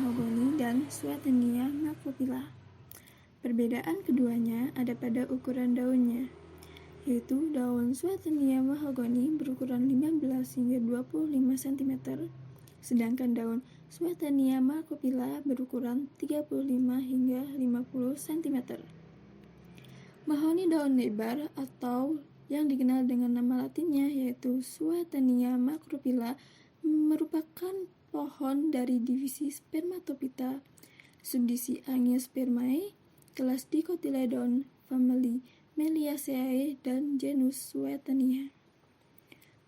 mahogoni dan Swietenia macrophylla. Perbedaan keduanya ada pada ukuran daunnya, yaitu daun Swietenia mahogoni berukuran 15 hingga 25 cm, sedangkan daun Swietenia macrophylla berukuran 35 hingga 50 cm. Mahoni daun lebar atau yang dikenal dengan nama latinnya yaitu Swietenia macrophylla merupakan pohon dari divisi Spermatophyta, subdivisi Angiospermae, kelas Dicotyledon, famili Meliaceae, dan genus Swietenia.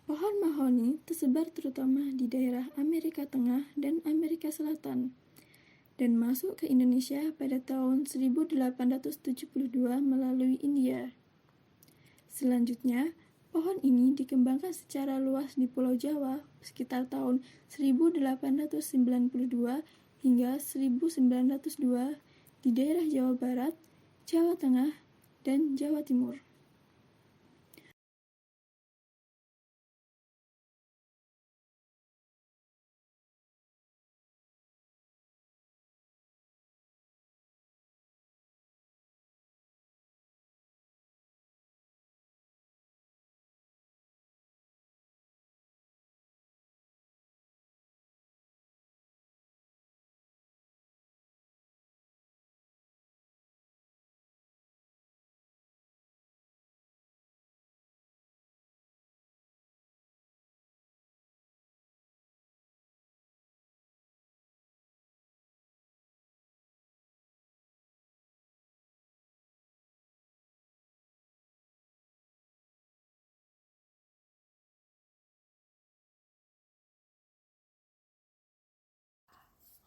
Pohon mahoni tersebar terutama di daerah Amerika Tengah dan Amerika Selatan, dan masuk ke Indonesia pada tahun 1872 melalui India. Selanjutnya, pohon ini dikembangkan secara luas di Pulau Jawa sekitar tahun 1892 hingga 1902 di daerah Jawa Barat, Jawa Tengah, dan Jawa Timur.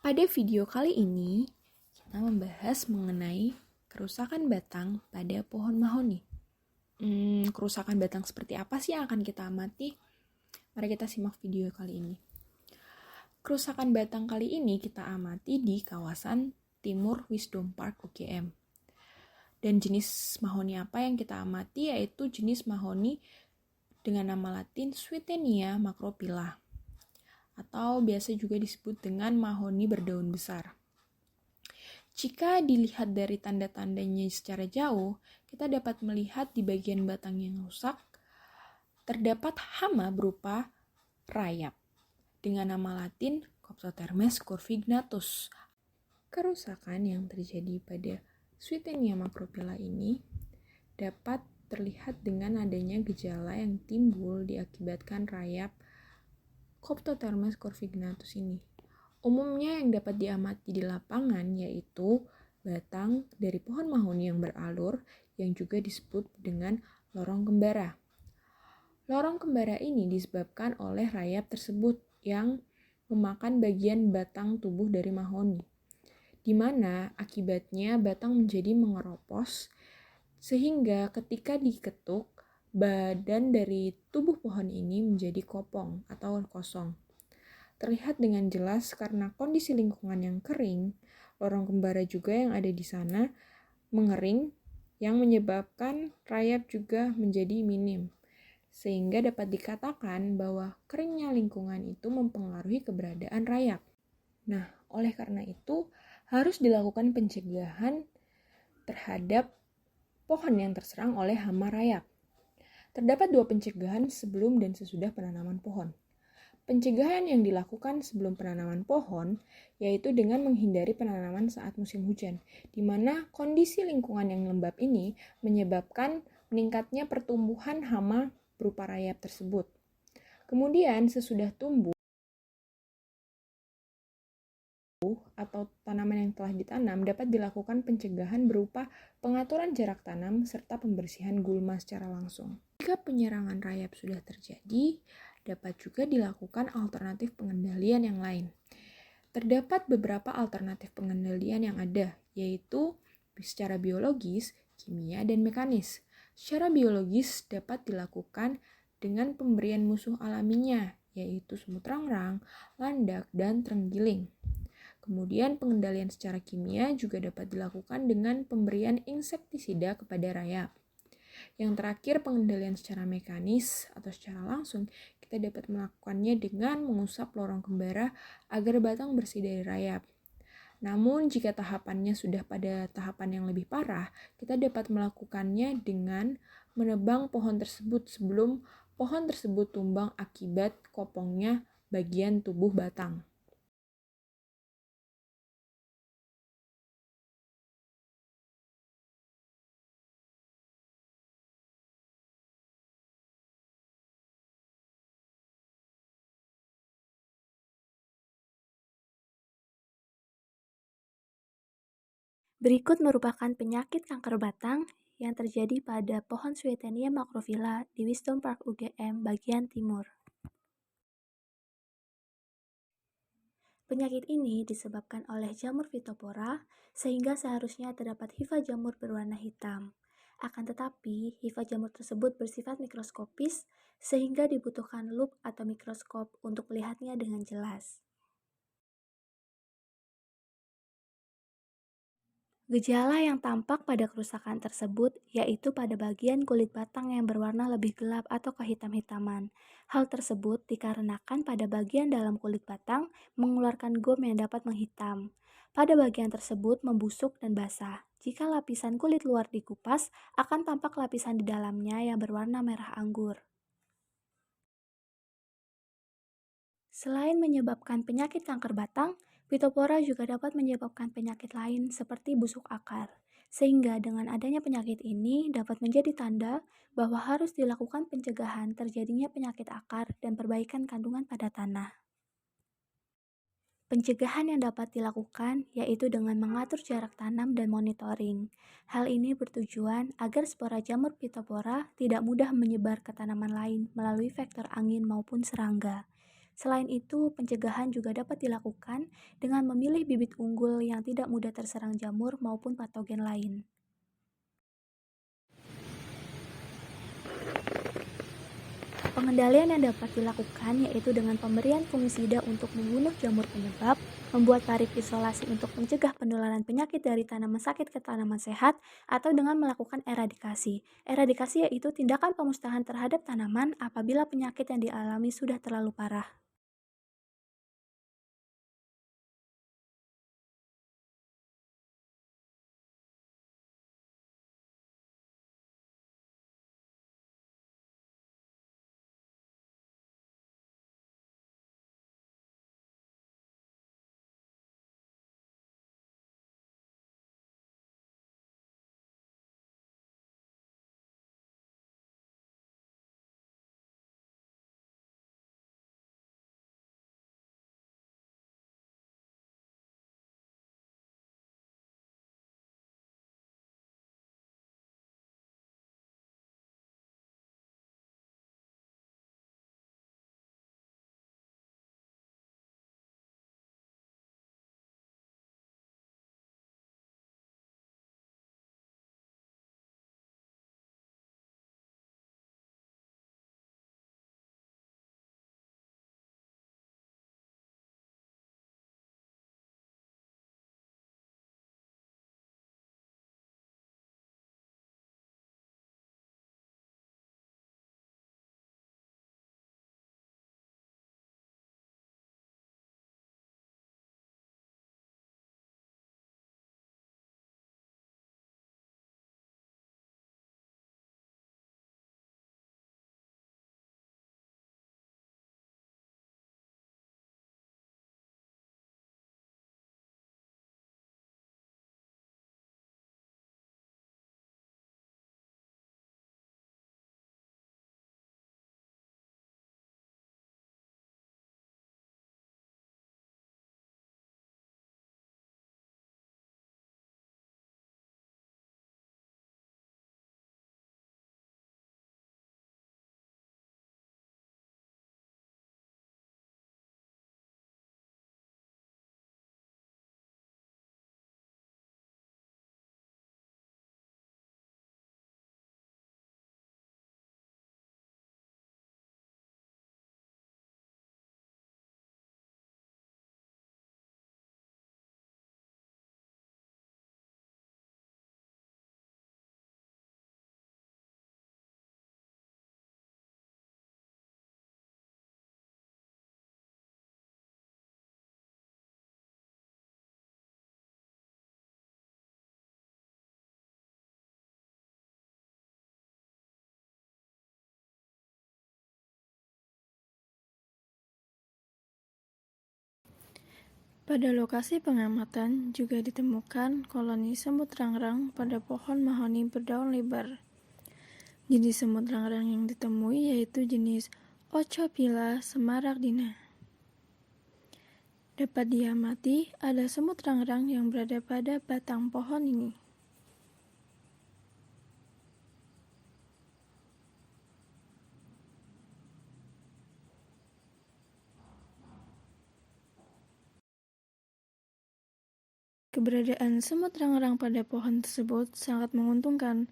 Pada video kali ini, kita membahas mengenai kerusakan batang pada pohon mahoni. Kerusakan batang seperti apa sih yang akan kita amati? Mari kita simak video kali ini. Kerusakan batang kali ini kita amati di kawasan Timur Wisdom Park UGM. Dan jenis mahoni apa yang kita amati yaitu jenis mahoni dengan nama latin Swietenia macrophylla, atau biasa juga disebut dengan mahoni berdaun besar. Jika dilihat dari tanda-tandanya secara jauh, kita dapat melihat di bagian batang yang rusak, terdapat hama berupa rayap dengan nama latin Coptotermes corvignatus. Kerusakan yang terjadi pada Swietenia macrophylla ini dapat terlihat dengan adanya gejala yang timbul diakibatkan rayap Coptotermes corvignatus ini. Umumnya yang dapat diamati di lapangan yaitu batang dari pohon mahoni yang beralur yang juga disebut dengan lorong kembara. Lorong kembara ini disebabkan oleh rayap tersebut yang memakan bagian batang tubuh dari mahoni, di mana akibatnya batang menjadi mengeropos sehingga ketika diketuk, badan dari tubuh pohon ini menjadi kopong atau kosong. Terlihat dengan jelas karena kondisi lingkungan yang kering, lorong kembara juga yang ada di sana mengering yang menyebabkan rayap juga menjadi minim. Sehingga dapat dikatakan bahwa keringnya lingkungan itu mempengaruhi keberadaan rayap. Nah, oleh karena itu harus dilakukan pencegahan terhadap pohon yang terserang oleh hama rayap. Terdapat 2 pencegahan sebelum dan sesudah penanaman pohon. Pencegahan yang dilakukan sebelum penanaman pohon yaitu dengan menghindari penanaman saat musim hujan, di mana kondisi lingkungan yang lembab ini menyebabkan meningkatnya pertumbuhan hama berupa rayap tersebut. Kemudian sesudah tumbuh atau tanaman yang telah ditanam dapat dilakukan pencegahan berupa pengaturan jarak tanam serta pembersihan gulma secara langsung. Jika penyerangan rayap sudah terjadi, dapat juga dilakukan alternatif pengendalian yang lain. Terdapat beberapa alternatif pengendalian yang ada, yaitu secara biologis, kimia, dan mekanis. Secara biologis dapat dilakukan dengan pemberian musuh alaminya, yaitu semut rangrang, landak, dan terenggiling. Kemudian pengendalian secara kimia juga dapat dilakukan dengan pemberian insektisida kepada rayap. Yang terakhir, pengendalian secara mekanis atau secara langsung, kita dapat melakukannya dengan mengusap lorong kembara agar batang bersih dari rayap. Namun, jika tahapannya sudah pada tahapan yang lebih parah, kita dapat melakukannya dengan menebang pohon tersebut sebelum pohon tersebut tumbang akibat kopongnya bagian tubuh batang. Berikut merupakan penyakit kanker batang yang terjadi pada pohon Swietenia macrophylla di Wisdom Park UGM bagian timur. Penyakit ini disebabkan oleh jamur Phytophthora, sehingga seharusnya terdapat hifa jamur berwarna hitam. Akan tetapi, hifa jamur tersebut bersifat mikroskopis, sehingga dibutuhkan lup atau mikroskop untuk melihatnya dengan jelas. Gejala yang tampak pada kerusakan tersebut yaitu pada bagian kulit batang yang berwarna lebih gelap atau kehitam-hitaman. Hal tersebut dikarenakan pada bagian dalam kulit batang mengeluarkan gom yang dapat menghitam. Pada bagian tersebut membusuk dan basah. Jika lapisan kulit luar dikupas, akan tampak lapisan di dalamnya yang berwarna merah anggur. Selain menyebabkan penyakit kanker batang, Phytophthora juga dapat menyebabkan penyakit lain seperti busuk akar. Sehingga dengan adanya penyakit ini dapat menjadi tanda bahwa harus dilakukan pencegahan terjadinya penyakit akar dan perbaikan kandungan pada tanah. Pencegahan yang dapat dilakukan yaitu dengan mengatur jarak tanam dan monitoring. Hal ini bertujuan agar spora jamur Phytophthora tidak mudah menyebar ke tanaman lain melalui vektor angin maupun serangga. Selain itu, pencegahan juga dapat dilakukan dengan memilih bibit unggul yang tidak mudah terserang jamur maupun patogen lain. Pengendalian yang dapat dilakukan yaitu dengan pemberian fungisida untuk membunuh jamur penyebab, membuat parit isolasi untuk mencegah penularan penyakit dari tanaman sakit ke tanaman sehat, atau dengan melakukan eradikasi. Eradikasi yaitu tindakan pemusnahan terhadap tanaman apabila penyakit yang dialami sudah terlalu parah. Pada lokasi pengamatan juga ditemukan koloni semut rangrang pada pohon mahoni berdaun lebar. Jenis semut rangrang yang ditemui yaitu jenis Ochopila smaragdina. Dapat diamati ada semut rangrang yang berada pada batang pohon ini. Keberadaan semut rangrang pada pohon tersebut sangat menguntungkan.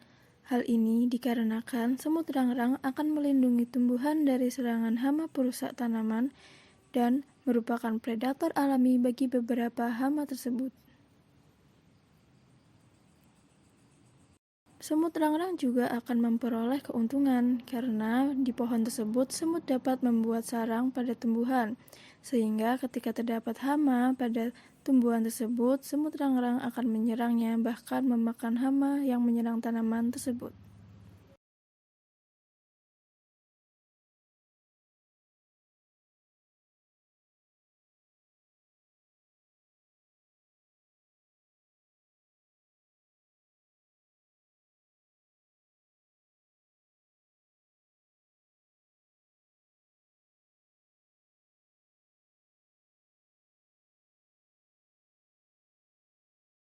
Hal ini dikarenakan semut rangrang akan melindungi tumbuhan dari serangan hama perusak tanaman dan merupakan predator alami bagi beberapa hama tersebut. Semut rangrang juga akan memperoleh keuntungan karena di pohon tersebut semut dapat membuat sarang pada tumbuhan, sehingga ketika terdapat hama pada tumbuhan tersebut, semut rangrang akan menyerangnya bahkan memakan hama yang menyerang tanaman tersebut.